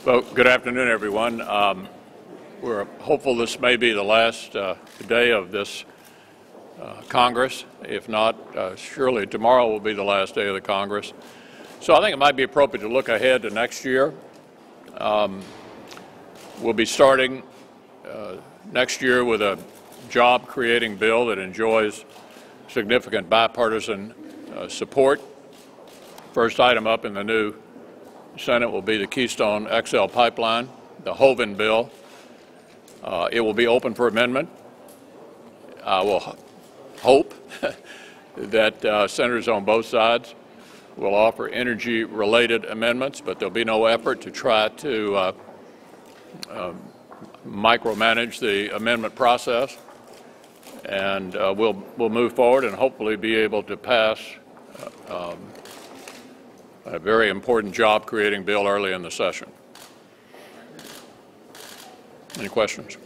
Well, good afternoon, everyone. We're hopeful this may be the last day of this Congress. If not, surely tomorrow will be the last day of the Congress. So I think it might be appropriate to look ahead to next year. We'll be starting next year with a job-creating bill that enjoys significant bipartisan support. First item up in the new Senate will be the Keystone XL pipeline, the Hoven bill. It will be open for amendment. I will hope that senators on both sides will offer energy-related amendments, but there'll be no effort to try to micromanage the amendment process. And we'll move forward and hopefully be able to pass a very important job-creating bill early in the session. Any questions?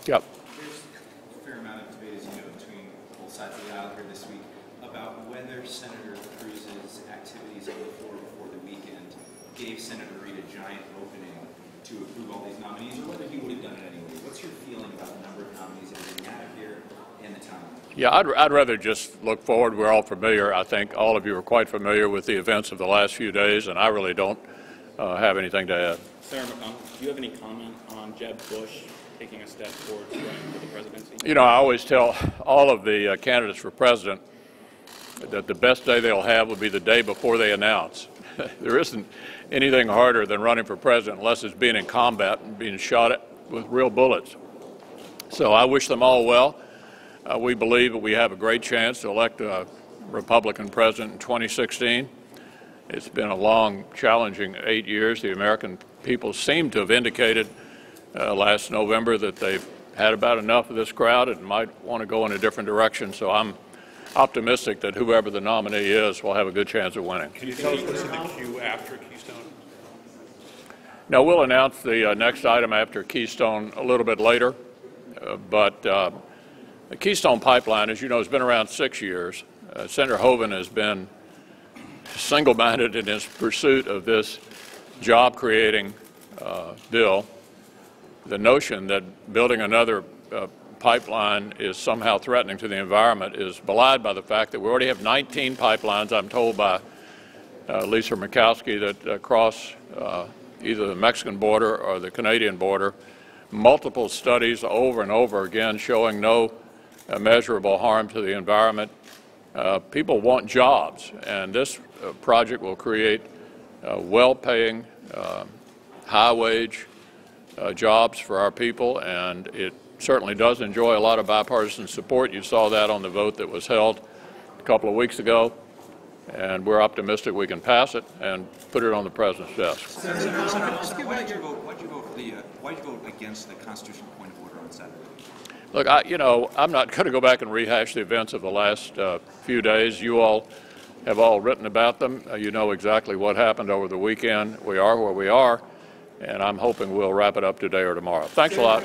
Yep. There's a fair amount of debate, as you know, between both sides of the aisle here this week about whether Senator Cruz's activities on the floor before the weekend gave Senator Reid a giant opening to approve all these nominees, or whether he would have done it anyway. What's your feeling about the number of nominees that are being added here and the time? Yeah, I'd rather just look forward. We're all familiar. I think all of you are quite familiar with the events of the last few days, and I really don't have anything to add. Senator McConnell, do you have any comment on Jeb Bush taking a step forward to run for the presidency? You know, I always tell all of the candidates for president that the best day they'll have will be the day before they announce. There isn't anything harder than running for president unless it's being in combat and being shot at with real bullets. So I wish them all well. We believe that we have a great chance to elect a Republican president in 2016. It's been a long, challenging 8 years. The American people seem to have indicated last November that they've had about enough of this crowd and might want to go in a different direction. So I'm optimistic that whoever the nominee is will have a good chance of winning. Can you tell us what's in the queue after Keystone? Now, we'll announce the next item after Keystone a little bit later, but the Keystone pipeline, as you know, has been around 6 years. Senator Hoven has been single-minded in his pursuit of this job-creating bill. The notion that building another pipeline is somehow threatening to the environment is belied by the fact that we already have 19 pipelines, I'm told by Lisa Murkowski, that cross either the Mexican border or the Canadian border. Multiple studies over and over again showing no measurable harm to the environment. People want jobs, and this project will create well-paying, high-wage jobs for our people, and it certainly does enjoy a lot of bipartisan support. You saw that on the vote that was held a couple of weeks ago, and we're optimistic we can pass it and put it on the President's desk. Why did you vote against the constitutional point of order on Saturday? Look, I'm not going to go back and rehash the events of the last few days. You all have all written about them. You know exactly what happened over the weekend. We are where we are, and I'm hoping we'll wrap it up today or tomorrow. Thanks a lot.